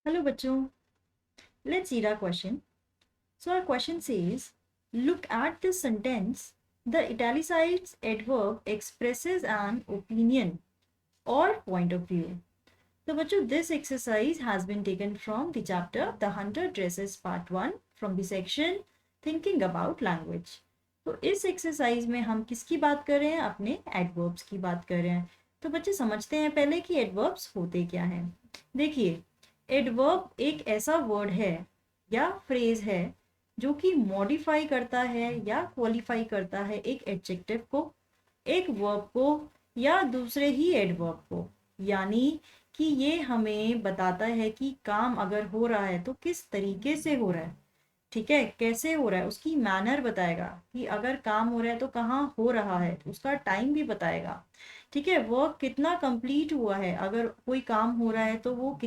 Hello bachcho, let's read our question. So our question says, look at this sentence. The italicized adverb expresses an opinion or point of view. So bachcho, this exercise has been taken from the chapter The Hunter Dresses Part 1 from the section Thinking About Language. तो इस exercise में हम किसकी बात कर रहे हैं? अपने एडवर्ब्स की बात कर रहे हैं। तो बच्चे समझते हैं पहले कि एडवर्ब्स होते क्या हैं। देखिए, एडवर्ब एक ऐसा वर्ड है या फ्रेज है जो कि मॉडिफाई करता है या क्वालिफाई करता है एक एडजेक्टिव को, एक वर्ब को या दूसरे ही एडवर्ब को। यानी कि ये हमें बताता है कि काम अगर हो रहा है तो किस तरीके से हो रहा है, ठीक है, कैसे हो रहा है, उसकी मैनर बताएगा कि अगर काम हो रहा है तो कहाँ हो रहा है, उसका टाइम भी बताएगा, ठीक है, वर्क कितना कंप्लीट हुआ है, अगर कोई काम हो रहा है तो वो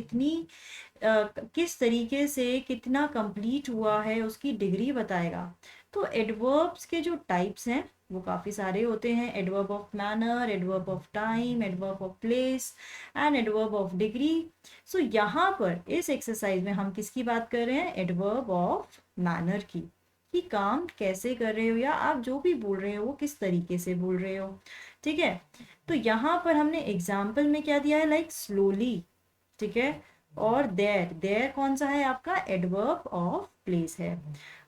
किस तरीके से कितना कंप्लीट हुआ है उसकी डिग्री बताएगा। तो एडवर्ब्स के जो टाइप्स हैं वो काफ़ी सारे होते हैं। Adverb of manner, adverb of time, adverb of place and adverb of degree. So यहाँ पर इस एक्सरसाइज में हम किसकी बात कर रहे हैं? एडवर्ब ऑफ मैनर की, कि काम कैसे कर रहे हो या आप जो भी बोल रहे हो वो किस तरीके से बोल रहे हो, ठीक है। तो यहाँ पर हमने एग्जाम्पल में क्या दिया है? लाइक स्लोली, ठीक है। और देयर, देयर कौन सा है? आपका एडवर्ब ऑफ प्लेस है।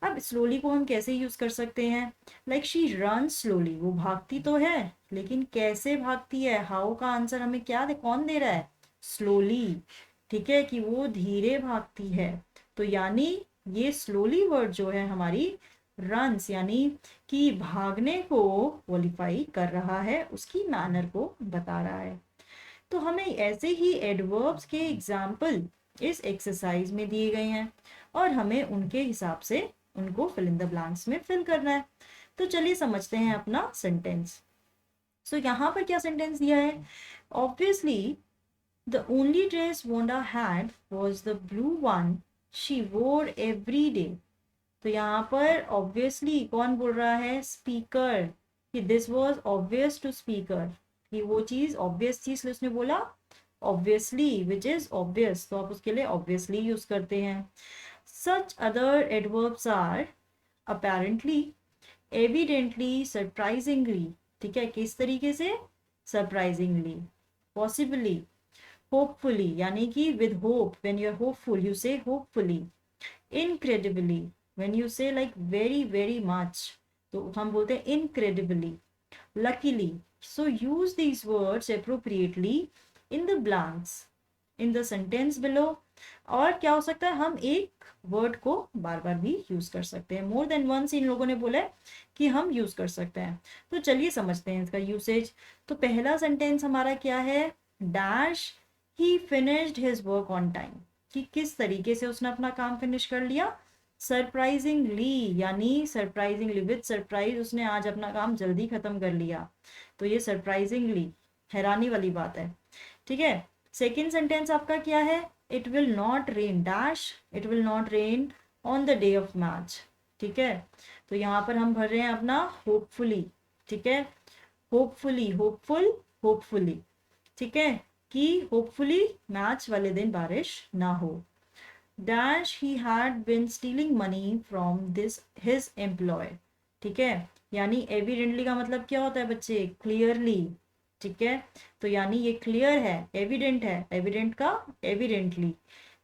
अब स्लोली को हम कैसे यूज कर सकते हैं? लाइक शी रन स्लोली, वो भागती तो है लेकिन कैसे भागती है? हाउ का आंसर हमें क्या कौन दे रहा है? स्लोली, ठीक है, कि वो धीरे भागती है। तो यानी ये स्लोली वर्ड जो है हमारी रन्स यानी कि भागने को क्वालिफाई कर रहा है, उसकी मैनर को बता रहा है। तो हमें ऐसे ही एडवर्ब्स के एग्जाम्पल इस एक्सरसाइज में दिए गए हैं और हमें उनके हिसाब से उनको फिल इन द ब्लैंक्स में फिल करना है। तो चलिए समझते हैं अपना सेंटेंस। सो यहाँ पर क्या सेंटेंस दिया है? Obviously the only dress Wanda had was the blue one she वोर एवरी डे। तो यहाँ पर ऑब्वियसली कौन बोल रहा है? स्पीकर, कि this was obvious to speaker, कि वो चीज ऑब्वियस चीज उसने बोला ऑब्वियसली, विच इज ऑब्वियस, तो आप उसके लिए ऑब्वियसली यूज करते हैं। Such other adverbs are apparently, evidently, surprisingly, ठीक है, किस तरीके से? सरप्राइजिंगली, पॉसिबली, होपफुली, यानी कि with hope, when you are hopeful you say hopefully, incredibly, when you say like very very much तो हम बोलते हैं incredibly, luckily. So use these words appropriately in the blanks in the sentence below. और क्या हो सकता है? हम एक वर्ड को बार बार भी यूज कर सकते हैं। मोर देन वंस इन लोगों ने बोला है कि हम यूज कर सकते हैं। तो चलिए समझते हैं इसका यूसेज। तो पहला सेंटेंस हमारा क्या है? Dash he finished his work on time, कि किस तरीके से उसने अपना काम फिनिश कर लिया? सरप्राइजिंगली, यानी सरप्राइजिंगली, विद सरप्राइज उसने आज अपना काम जल्दी खत्म कर लिया। तो ये सरप्राइजिंगली हैरानी वाली बात है, ठीक है। सेकेंड सेंटेंस आपका क्या है? It will not rain dash, it will not rain on the day of match, ठीक है। तो यहाँ पर हम भर रहे हैं अपना होपफुली, ठीक है, होपफुली, होपफुल, होपफुली, ठीक है, कि होपफुली मैच वाले दिन बारिश ना हो। Dash he had been stealing money from this his employ, ठीक है, यानी एविडेंटली का मतलब क्या होता है बच्चे? क्लियरली, ठीक है। तो यानी ये क्लियर है, एविडेंट है, एविडेंट का एविडेंटली,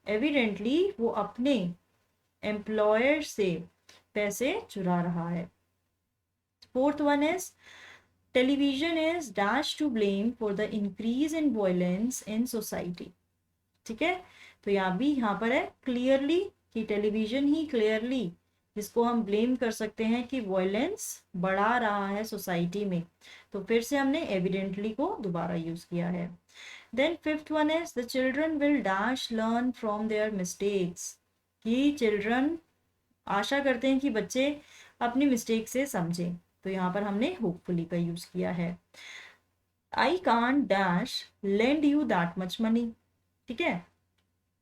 एविडेंटली वो अपने एम्प्लॉयर से पैसे चुरा रहा है। Fourth one is television is dash to blame for the increase in violence in society, ठीक है। तो यहाँ पर है क्लियरली, कि टेलीविजन ही क्लियरली जिसको हम ब्लेम कर सकते हैं कि वायलेंस बढ़ा रहा है सोसाइटी में। तो फिर से हमने एविडेंटली को दोबारा यूज किया है। Then fifth one is the children will dash learn from their mistakes, कि चिल्ड्रन आशा करते हैं कि बच्चे अपनी मिस्टेक से समझें। तो यहाँ पर हमने होपफुली का यूज किया है। I can't dash lend you that much money, ठीक है,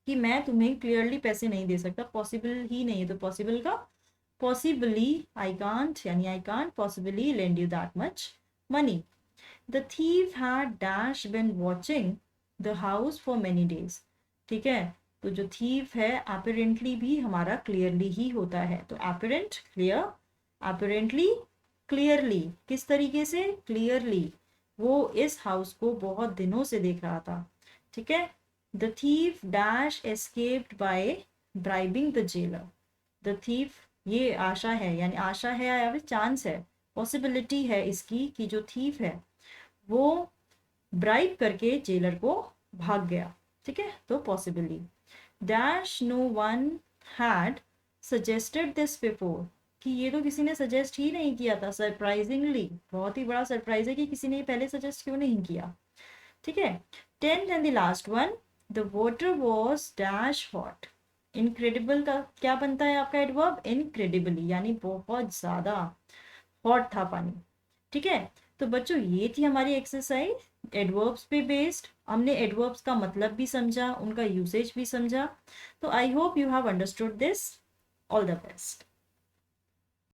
कि मैं तुम्हें क्लियरली पैसे नहीं दे सकता, पॉसिबल ही नहीं है, तो पॉसिबल का पॉसिबली, आई कांट यानी I can't possibly lend you that much money. The thief had dash been watching the house for many days, ठीक है, तो जो थीफ है apparently भी हमारा clearly ही होता है। तो apparent clear, apparently clearly, किस तरीके से? clearly, वो इस हाउस को बहुत दिनों से देख रहा था। ठीक है। The thief dash escaped by bribing the jailer. The thief, ये आशा है, यानी आशा है या फिर चांस है, पॉसिबिलिटी है इसकी कि जो थीफ है वो ब्राइब करके जेलर को भाग गया। ठीक है, तो possibly. Dash no one had suggested this before, कि ये तो किसी ने सजेस्ट ही नहीं किया था। सरप्राइजिंगली, बहुत ही बड़ा सरप्राइज है कि किसी ने ये पहले सजेस्ट क्यों नहीं किया। ठीक है। 10th and the last one, the water was dash hot. Incredible का क्या बनता है आपका एडवर्ब? इनक्रेडिबली, यानी बहुत ज्यादा हॉट था पानी। ठीक है। तो बच्चों ये थी हमारी एक्सरसाइज एडवर्ब्स पे बेस्ड। हमने एडवर्ब्स का मतलब भी समझा, उनका यूसेज भी समझा। तो I hope you have understood this. All the best.